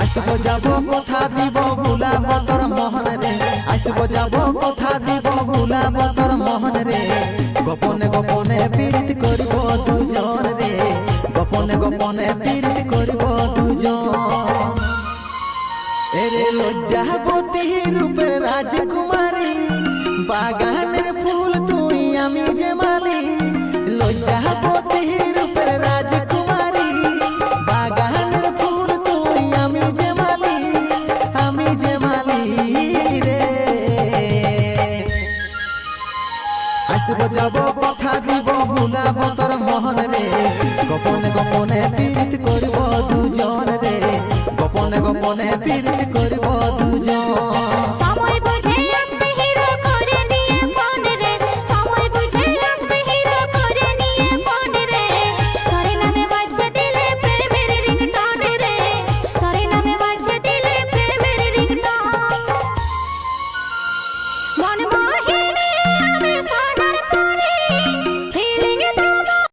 আসব যাব কথা দিব ভুলাব তোর মোহন রে, আসব যাব কথা দিব ভুলাব তোর মোহন রে। গোপনে গোপনে পীড়িত করিব দুজন রে, গোপনে গোপনে পীড়িত করিব দুজন। এরে লজ্জাবতী রূপের রাজকুমারী, বাগানের ফুল তুই আমি যে মালি। লজ্জাবতী রূপের রাজকুমারী, বাগানের ফুল তুই আমি যে মালি, আমি যে মালি রে। আসব যাব কথা দিব ভুলাব